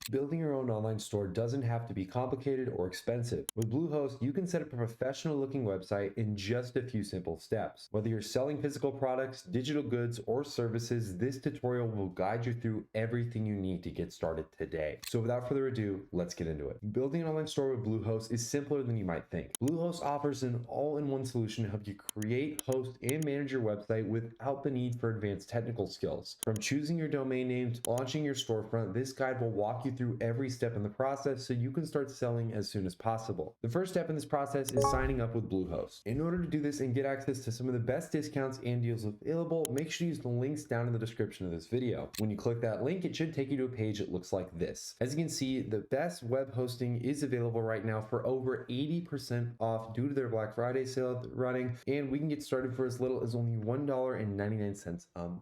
Building your own online store doesn't have to be complicated or expensive. With Bluehost, you can set up a professional-looking website in just a few simple steps. Whether you're selling physical products, digital goods, or services, this tutorial will guide you through everything you need to get started today. So without further ado, let's get into it. Building an online store with Bluehost is simpler than you might think. Bluehost offers an all-in-one solution to help you create, host, and manage your website without the need for advanced technical skills. From choosing your domain name to launching your storefront, this guide will walk you through every step in the process so you can start selling as soon as possible. The first step in this process is signing up with Bluehost. In order to do this and get access to some of the best discounts and deals available, make sure to use the links down in the description of this video. When you click that link, it should take you to a page that looks like this. As you can see, the best web hosting is available right now for over 80% off due to their Black Friday sale running, and we can get started for as little as only $1.99 a month.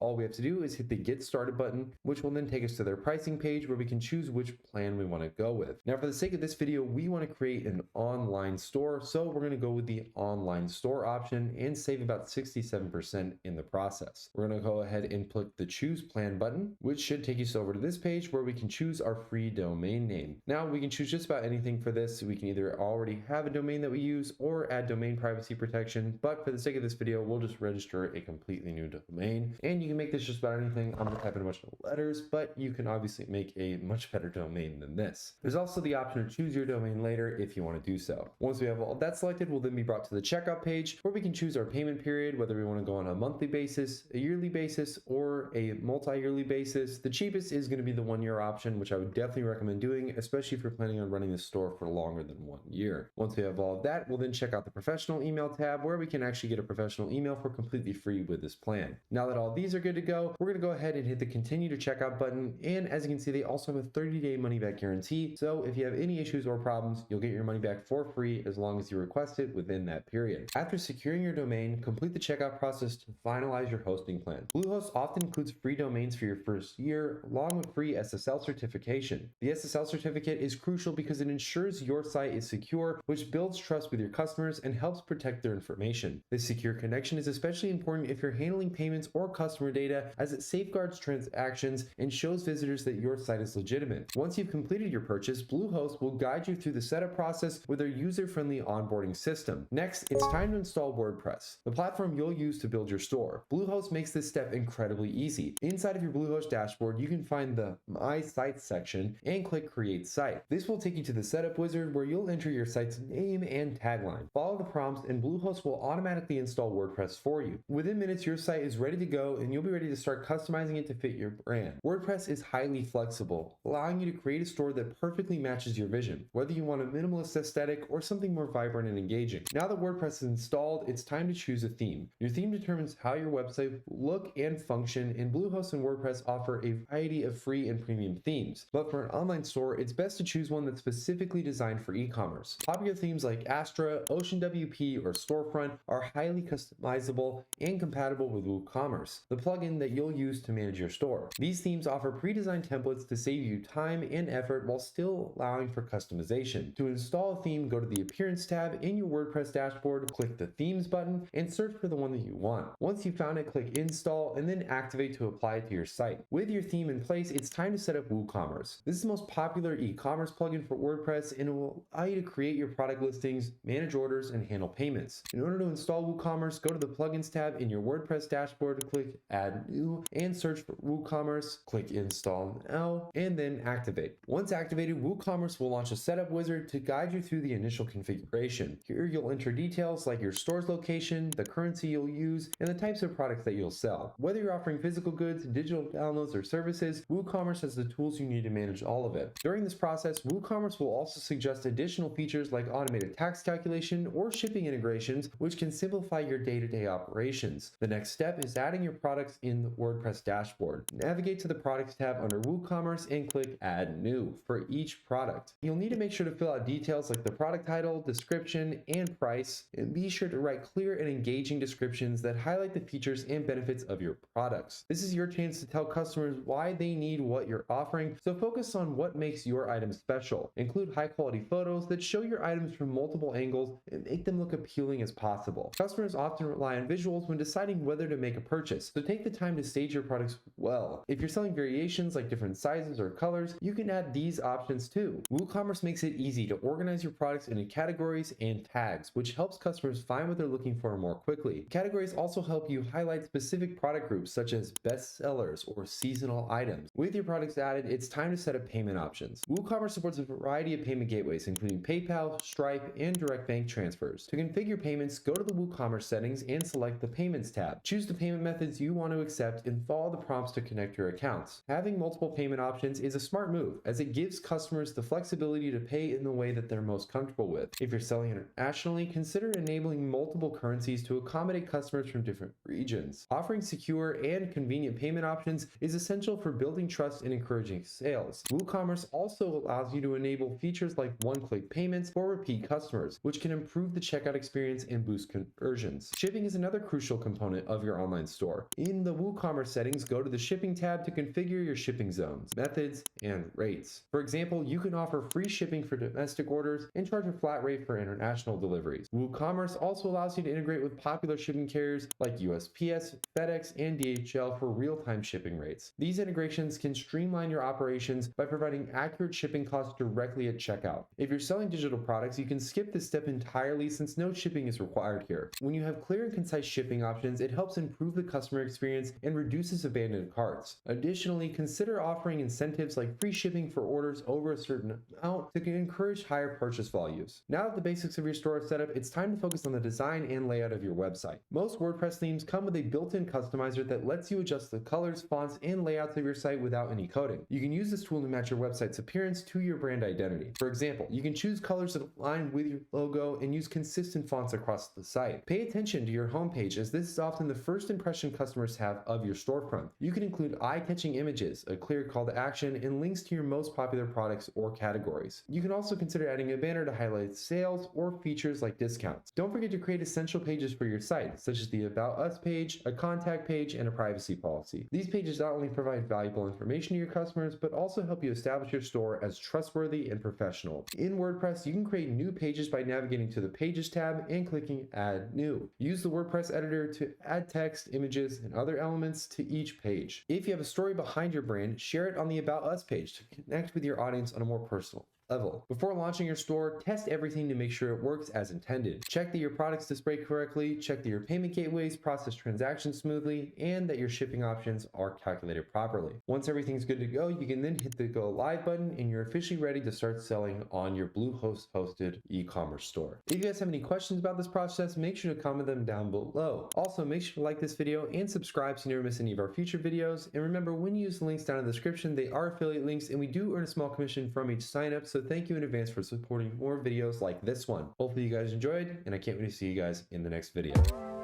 All we have to do is hit the Get Started button, which will then take us to their pricing page where we can choose which plan we want to go with. Now, for the sake of this video, we want to create an online store, so we're going to go with the online store option and save about 67% in the process. We're going to go ahead and click the Choose Plan button, which should take us over to this page where we can choose our free domain name. Now, we can choose just about anything for this. We can either already have a domain that we use or add domain privacy protection, but for the sake of this video, we'll just register a completely new domain. And you can make this just about anything. I'm going to type in a bunch of letters, but you can obviously make a much better domain than this. There's also the option to choose your domain later if you want to do so. Once we have all that selected, we'll then be brought to the checkout page where we can choose our payment period, whether we want to go on a monthly basis, a yearly basis, or a multi-yearly basis. The cheapest is going to be the 1-year option, which I would definitely recommend doing, especially if you're planning on running this store for longer than 1 year. Once we have all of that, we'll then check out the professional email tab where we can actually get a professional email for completely free with this plan. Now that all these are good to go, we're going to go ahead and hit the continue to checkout button. And as you can see, they also have a 30-day money back guarantee. So if you have any issues or problems, you'll get your money back for free as long as you request it within that period. After securing your domain, complete the checkout process to finalize your hosting plan. Bluehost often includes free domains for your first year, along with free SSL certification. The SSL certificate is crucial because it ensures your site is secure, which builds trust with your customers and helps protect their information. This secure connection is especially important if you're handling payments or customer data, as it safeguards transactions and shows visitors that your site is legitimate. Once you've completed your purchase, Bluehost will guide you through the setup process with their user-friendly onboarding system. Next, it's time to install WordPress, the platform you'll use to build your store. Bluehost makes this step incredibly easy. Inside of your Bluehost dashboard, you can find the My Site section and click Create Site. This will take you to the setup wizard where you'll enter your site's name and tagline. Follow the prompts and Bluehost will automatically install WordPress for you. Within minutes, your site is ready to go and you'll be ready to start customizing it to fit your brand. WordPress is highly flexible, allowing you to create a store that perfectly matches your vision, whether you want a minimalist aesthetic or something more vibrant and engaging. Now that WordPress is installed, it's time to choose a theme. Your theme determines how your website will look and function, and Bluehost and WordPress offer a variety of free and premium themes. But for an online store, it's best to choose one that's specifically designed for e-commerce. Popular themes like Astra, Ocean WP, or Storefront are highly customizable and compatible with WooCommerce, the plugin that you'll use to manage your store. These themes offer pre-designed templates to save you time and effort while still allowing for customization. To install a theme, go to the Appearance tab in your WordPress dashboard, click the Themes button, and search for the one that you want. Once you've found it, click Install and then Activate to apply it to your site. With your theme in place, it's time to set up WooCommerce. This is the most popular e-commerce plugin for WordPress, and it will allow you to create your product listings, manage orders, and handle payments. In order to install WooCommerce, go to the Plugins tab in your WordPress dashboard, click Add New, and search for WooCommerce, click Install Now, and then Activate. Once activated, WooCommerce will launch a setup wizard to guide you through the initial configuration. Here you'll enter details like your store's location, the currency you'll use, and the types of products that you'll sell. Whether you're offering physical goods, digital downloads, or services, WooCommerce has the tools you need to manage all of it. During this process, WooCommerce will also suggest additional features like automated tax calculation or shipping integrations, which can simplify your day-to-day operations. The next step is adding your products in the WordPress dashboard. Navigate to the Products tab under WooCommerce and click Add New for each product. You'll need to make sure to fill out details like the product title, description, and price, and be sure to write clear and engaging descriptions that highlight the features and benefits of your products. This is your chance to tell customers why they need what you're offering, so focus on what makes your item special. Include high-quality photos that show your items from multiple angles and make them look appealing as possible. Customers often rely on visuals when deciding whether to make a purchase, purchase, so take the time to stage your products well. If you're selling variations like different sizes or colors, you can add these options too. WooCommerce makes it easy to organize your products into categories and tags, which helps customers find what they're looking for more quickly. Categories also help you highlight specific product groups such as best sellers or seasonal items. With your products added, it's time to set up payment options. WooCommerce supports a variety of payment gateways, including PayPal, Stripe, and direct bank transfers. To configure payments, go to the WooCommerce settings and select the Payments tab. Choose the payment methods you want to accept and follow the prompts to connect your accounts. Having multiple payment options is a smart move, as it gives customers the flexibility to pay in the way that they're most comfortable with. If you're selling internationally, consider enabling multiple currencies to accommodate customers from different regions. Offering secure and convenient payment options is essential for building trust and encouraging sales. WooCommerce also allows you to enable features like one-click payments for repeat customers, which can improve the checkout experience and boost conversions. Shipping is another crucial component of your online store. In the WooCommerce settings, go to the Shipping tab to configure your shipping zones, methods, and rates. For example, you can offer free shipping for domestic orders and charge a flat rate for international deliveries. WooCommerce also allows you to integrate with popular shipping carriers like USPS, FedEx, and DHL for real-time shipping rates. These integrations can streamline your operations by providing accurate shipping costs directly at checkout. If you're selling digital products, you can skip this step entirely since no shipping is required here. When you have clear and concise shipping options, it helps improve the customer experience and reduces abandoned carts. Additionally, consider offering incentives like free shipping for orders over a certain amount to encourage higher purchase volumes. Now that the basics of your store are set up, it's time to focus on the design and layout of your website. Most WordPress themes come with a built-in customizer that lets you adjust the colors, fonts, and layouts of your site without any coding. You can use this tool to match your website's appearance to your brand identity. For example, you can choose colors that align with your logo and use consistent fonts across the site. Pay attention to your homepage, as this is often the first impression customers have of your storefront. You can include eye-catching images, a clear call to action, and links to your most popular products or categories. You can also consider adding a banner to highlight sales or features like discounts. Don't forget to create essential pages for your site, such as the About Us page, a contact page, and a privacy policy. These pages not only provide valuable information to your customers, but also help you establish your store as trustworthy and professional. In WordPress, you can create new pages by navigating to the Pages tab and clicking Add New. Use the WordPress editor to add text, images, and other elements to each page. If you have a story behind your brand, share it on the About Us page to connect with your audience on a more personal level. Before launching your store, test everything to make sure it works as intended. Check that your products display correctly, check that your payment gateways process transactions smoothly, and that your shipping options are calculated properly. Once everything's good to go, you can then hit the Go Live button and you're officially ready to start selling on your Bluehost hosted e-commerce store. If you guys have any questions about this process, make sure to comment them down below. Also, make sure to like this video and subscribe so you never miss any of our future videos. And remember, when you use the links down in the description, they are affiliate links and we do earn a small commission from each sign up. So thank you in advance for supporting more videos like this one. Hopefully you guys enjoyed, and I can't wait to see you guys in the next video.